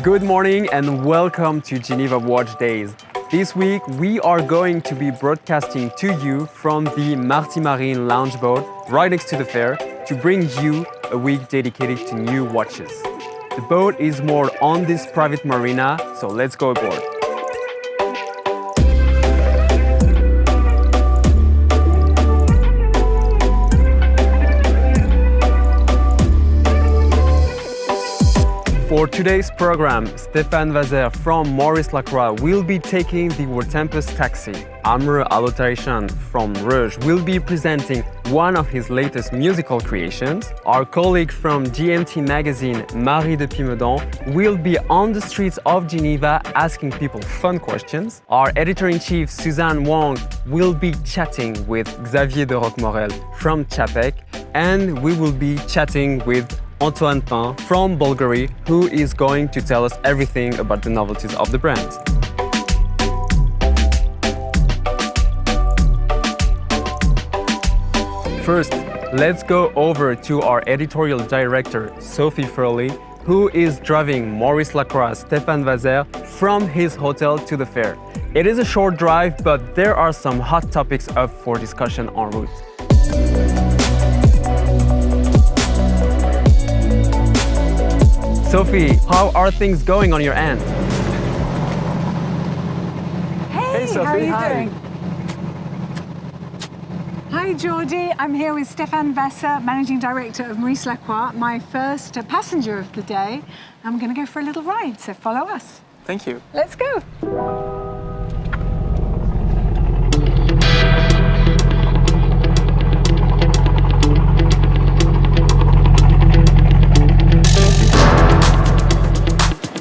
Good morning and welcome to Geneva Watch Days. This week we are going to be broadcasting to you from the Marty Marine lounge boat right next to the fair to bring you a week dedicated to new watches. The boat is moored on this private marina, so let's go aboard. For today's program, Stéphane Vazer from Maurice Lacroix will be taking the Worldtempus taxi. Amr Alotarishan from Reuge will be presenting one of his latest musical creations. Our colleague from GMT magazine, Marie de Pimodan, will be on the streets of Geneva asking people fun questions. Our editor-in-chief, Suzanne Wong, will be chatting with Xavier de Roquemorel from Czapek, and we will be chatting with Antoine Pin from Bulgari, who is going to tell us everything about the novelties of the brand. First, let's go over to our editorial director, Sophie Furley, who is driving Maurice Lacroix, Stéphane Vazer from his hotel to the fair. It is a short drive, but there are some hot topics up for discussion en route. Sophie, how are things going on your end? Hey, Sophie, how are you hi. doing? Hi, Jordy. I'm here with Stéphane Vazer, Managing Director of Maurice Lacroix, my first passenger of the day. I'm going to go for a little ride, so follow us. Thank you. Let's go.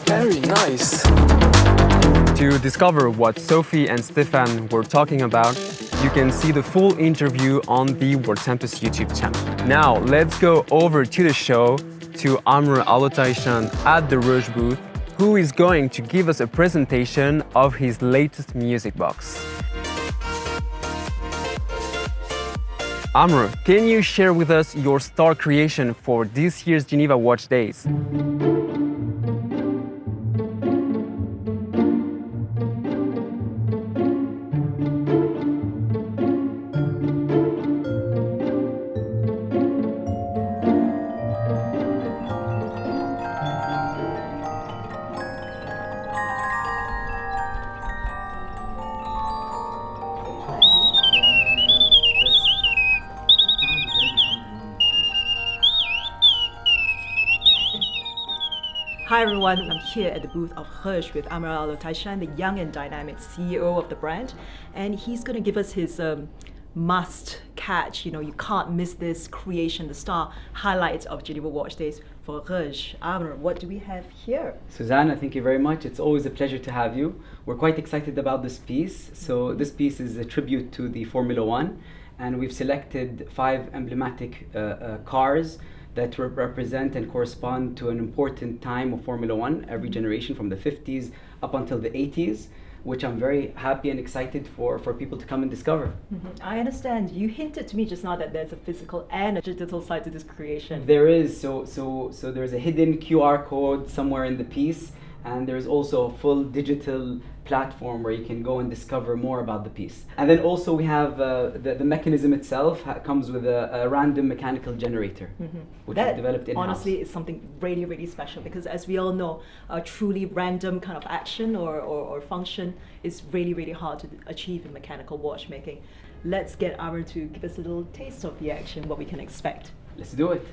Very nice. To discover what Sophie and Stéphane were talking about, you can see the full interview on the Worldtempus YouTube channel. Now, let's go over to the show to Amr Alotarishan at the Reuge booth, who is going to give us a presentation of his latest music box. Amr, can you share with us your star creation for this year's Geneva Watch Days? Hi everyone, I'm here at the booth of Reuge with Amr Alotarishan, the young and dynamic CEO of the brand, and he's going to give us his must catch, you can't miss this creation, the star highlights of Geneva Watch Days for Reuge. Amr, what do we have here? Suzanne, thank you very much. It's always a pleasure to have you. We're quite excited about this piece. So this piece is a tribute to the Formula One, and we've selected 5 emblematic cars that represent and correspond to an important time of Formula One, every generation from the 50s up until the 80s, which I'm very happy and excited for people to come and discover. I understand. You hinted to me just now that there's a physical and a digital side to this creation. There is, so there's a hidden QR code somewhere in the piece, and there's also a full digital platform where you can go and discover more about the piece. And then also we have the mechanism itself comes with a random mechanical generator, which is developed in-house. Honestly, is something really, really special because as we all know, a truly random kind of action or function is really, really hard to achieve in mechanical watchmaking. Let's get Amr to give us a little taste of the action, what we can expect. Let's do it.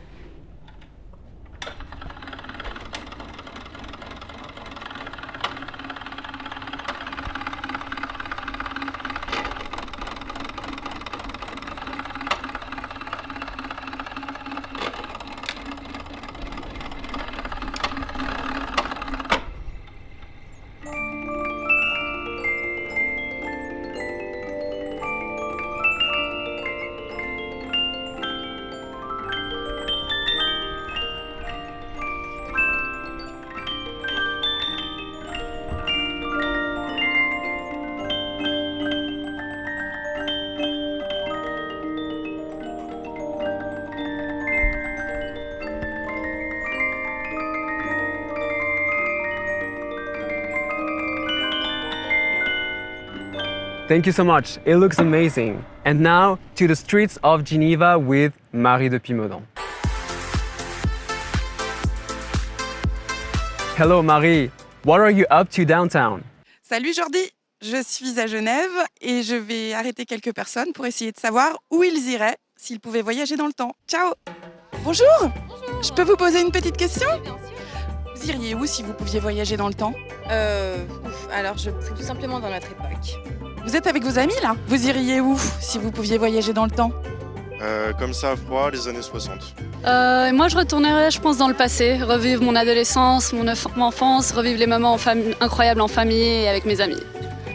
Thank you so much. It looks amazing. And now to the streets of Geneva with Marie de Pimodan. Hello Marie, what are you up to downtown? Salut Jordy, je suis à Genève et je vais arrêter quelques personnes pour essayer de savoir où ils iraient s'ils pouvaient voyager dans le temps. Ciao. Bonjour. Bonjour. Je peux vous poser une petite question? Oui, bien sûr. Vous iriez où si vous pouviez voyager dans le temps? Alors, je serais tout simplement dans notre époque. Vous êtes avec vos amis là? Vous iriez où si vous pouviez voyager dans le temps? Comme ça à froid, les années 60. Moi, je retournerais, je pense, dans le passé, revivre mon adolescence, mon enfance, revivre les moments incroyables en famille et avec mes amis.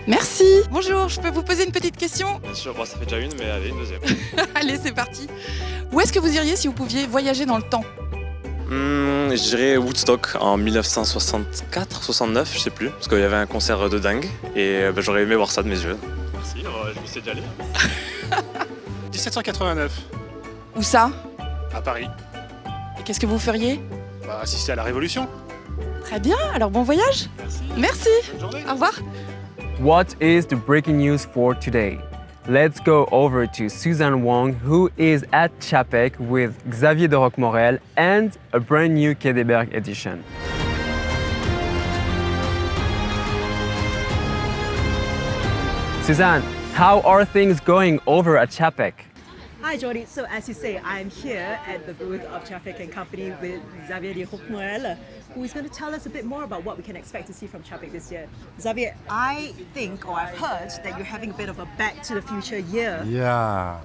Merci. Bonjour, je peux vous poser une petite question? Bien sûr, bon, ça fait déjà une, mais allez, une deuxième. Allez, c'est parti. Où est-ce que vous iriez si vous pouviez voyager dans le temps? Je dirais Woodstock en 1964-69, je sais plus, parce qu'il y avait un concert de dingue et j'aurais aimé voir ça de mes yeux. Merci, je vous sais d'y aller. 1789, Où ça? à Paris. Et qu'est-ce que vous feriez? Assister à la Révolution. Très bien, alors bon voyage. Merci. Merci. Bonne journée. Au revoir. What is the breaking news for today? Let's go over to Suzanne Wong, who is at Czapek with Xavier de Roquemorel and a brand new Quai des Bergues edition. Suzanne, how are things going over at Czapek? Hi Jordy, so as you say, I'm here at the booth of Czapek and Company with Xavier de Roquemorel, who is going to tell us a bit more about what we can expect to see from Czapek this year. Xavier, I think, or I've heard, that you're having a bit of a back to the future year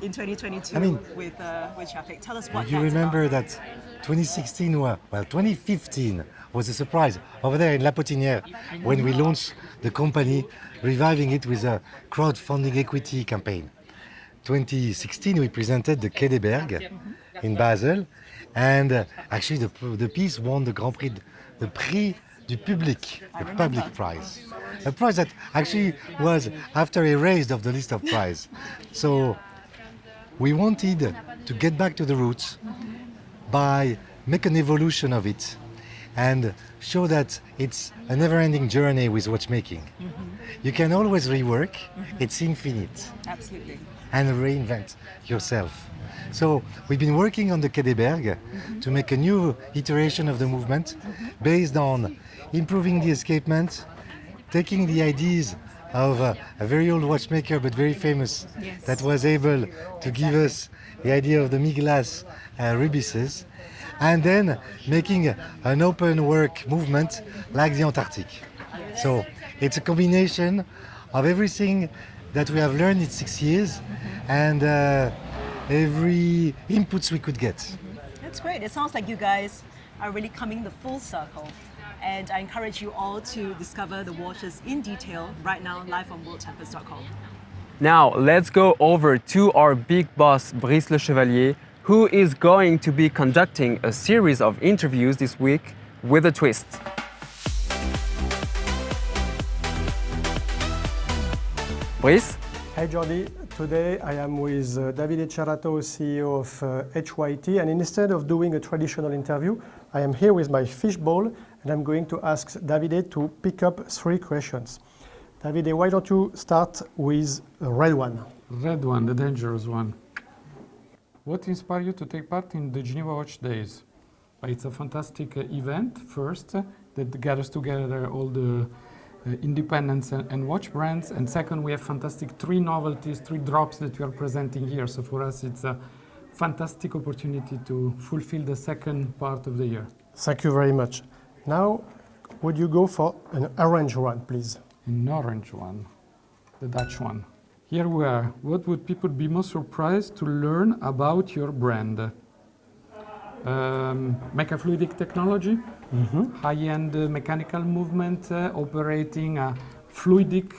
in 2022 with Czapek. Tell us what you that's remember about. that 2015 was a surprise over there in La Potinière when we launched the company, reviving it with a crowdfunding equity campaign. 2016 we presented the Quai des Bergues in Basel, and actually the piece won the Grand Prix, the Prix du Public, the public prize. A prize that actually was after erased of the list of prizes. So we wanted to get back to the roots by make an evolution of it and show that it's a never-ending journey with watchmaking. You can always rework, it's infinite. Absolutely. And reinvent yourself. So we've been working on the Quai des Bergues to make a new iteration of the movement based on improving the escapement, taking the ideas of a very old watchmaker but very famous that was able to give us the idea of the mi-glace rubices, and then making an open work movement like the Antarctic. So it's a combination of everything that we have learned in 6 years and every inputs we could get. That's great. It sounds like you guys are really coming the full circle. And I encourage you all to discover the watches in detail right now live on worldtempus.com. Now let's go over to our big boss Brice Lechevalier, who is going to be conducting a series of interviews this week with a twist. Brice? Hi Jordy, today I am with Davide Cerrato, CEO of HYT, and instead of doing a traditional interview, I am here with my Fishbowl and I'm going to ask Davide to pick up 3 questions. Davide, why don't you start with a red one? Red one, the dangerous one. What inspired you to take part in the Geneva Watch Days? It's a fantastic event, first, that gathers together all the independents and watch brands, and second, we have fantastic 3 novelties, 3 drops that we are presenting here. So for us, it's a fantastic opportunity to fulfill the second part of the year. Thank you very much. Now, would you go for an orange one, please? An orange one, the Dutch one. Here we are. What would people be most surprised to learn about your brand? Mechafluidic technology, high-end mechanical movement, operating a fluidic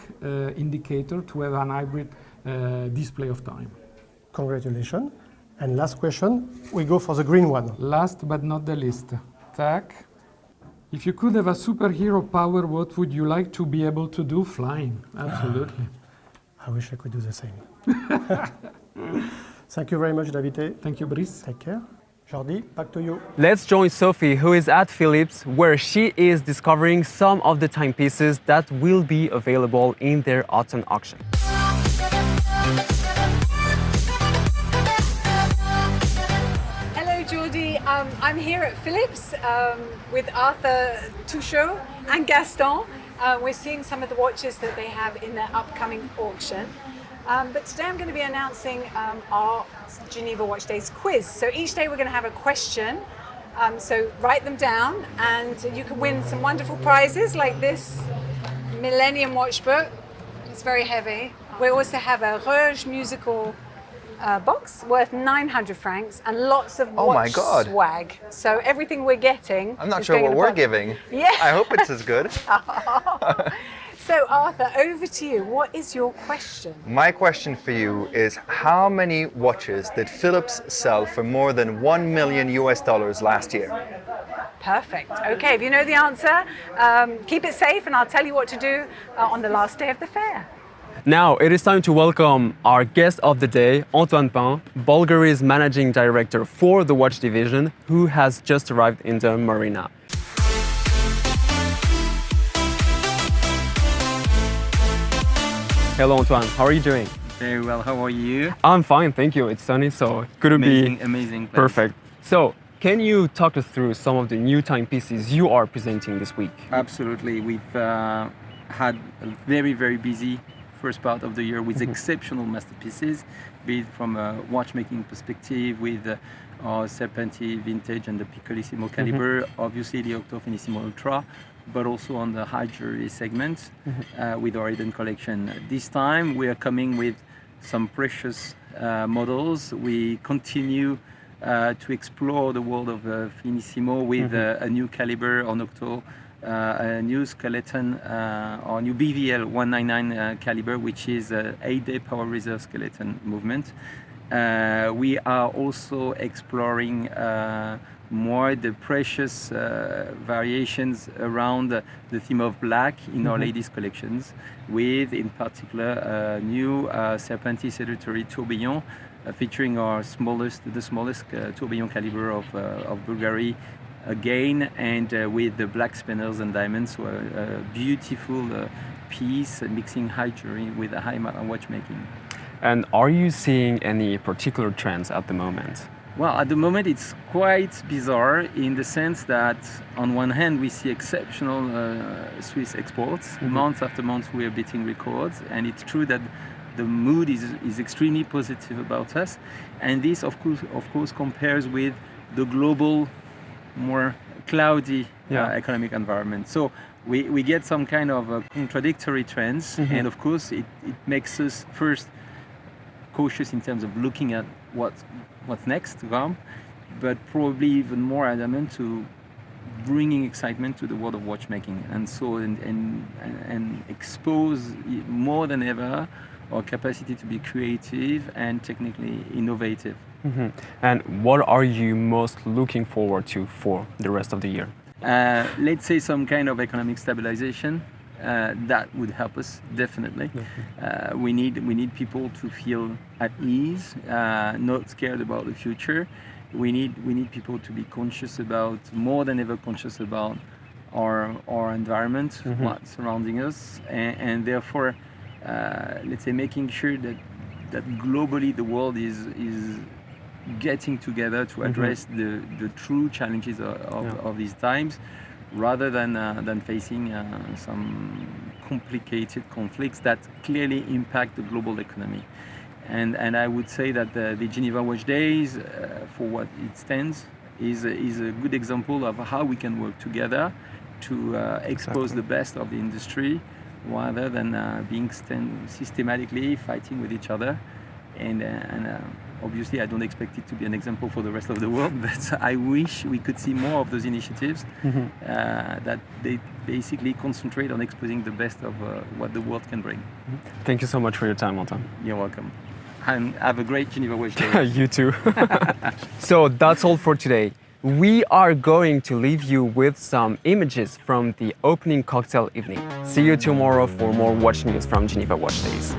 indicator to have an hybrid display of time. Congratulations. And last question, we go for the green one. Last but not the least, tack. If you could have a superhero power, what would you like to be able to do? Flying, absolutely. I wish I could do the same. Thank you very much, Davide. Thank you, Brice. Take care. Jordy, back to you. Let's join Sophie, who is at Phillips, where she is discovering some of the timepieces that will be available in their autumn auction. Hello, Jordy. I'm here at Phillips with Arthur Touchot and Gaston. We're seeing some of the watches that they have in their upcoming auction. But today I'm going to be announcing our Geneva Watch Days quiz. So each day we're going to have a question. So write them down and you can win some wonderful prizes like this Millennium watch book. It's very heavy. We also have a Reuge musical box worth 900 francs and lots of watch swag. So everything we're getting. I'm not sure what we're giving. Yeah. I hope it's as good. So Arthur, over to you. What is your question? My question for you is how many watches did Phillips sell for more than $1 million last year? Perfect. Okay, if you know the answer, keep it safe and I'll tell you what to do on the last day of the fair. Now it is time to welcome our guest of the day, Antoine Pin, Bulgari's managing director for the watch division, who has just arrived in the marina. Hello Antoine, how are you doing? Very well, how are you? I'm fine, thank you. It's sunny, so couldn't be amazing. Perfect. So, can you talk us through some of the new timepieces you are presenting this week? Absolutely. We've had a very, very busy first part of the year with exceptional masterpieces, be it from a watchmaking perspective with our Serpenti Vintage and the Piccolissimo caliber, obviously the Octo Finissimo Ultra, but also on the high jewelry segment with our Eden collection. This time we are coming with some precious models. We continue to explore the world of Finissimo with a new caliber on Octo, a new skeleton, our new BVL 199 caliber, which is an 8-day power reserve skeleton movement. We are also exploring more the precious variations around the theme of black in our ladies collections, with in particular a new Serpenti Sedatory tourbillon featuring the smallest tourbillon caliber of Bulgari again, and with the black spinners and diamonds, so a beautiful piece mixing high jewelry with a high watchmaking. And are you seeing any particular trends at the moment? Well, at the moment it's quite bizarre in the sense that on one hand we see exceptional Swiss exports. Month after month we are beating records, and it's true that the mood is extremely positive about us, and this of course compares with the global more cloudy economic environment. So we get some kind of contradictory trends, and of course it makes us first cautious in terms of looking at what's next to come, but probably even more adamant to bringing excitement to the world of watchmaking, and so and expose more than ever our capacity to be creative and technically innovative. And what are you most looking forward to for the rest of the year? Let's say some kind of economic stabilization. That would help us definitely. We need people to feel at ease, not scared about the future. We need people to be conscious about, more than ever conscious about our environment, what's surrounding us, and therefore let's say making sure that globally the world is getting together to address the true challenges of these times, rather than facing some complicated conflicts that clearly impact the global economy. And I would say that the Geneva Watch Days, for what it stands, is a good example of how we can work together to expose the best of the industry, rather than being systematically fighting with each other. And obviously I don't expect it to be an example for the rest of the world, but I wish we could see more of those initiatives that they basically concentrate on exposing the best of what the world can bring. Thank you so much for your time, Antoine. You're welcome. And have a great Geneva Watch Day. You too. So that's all for today. We are going to leave you with some images from the opening cocktail evening. See you tomorrow for more watch news from Geneva Watch Days.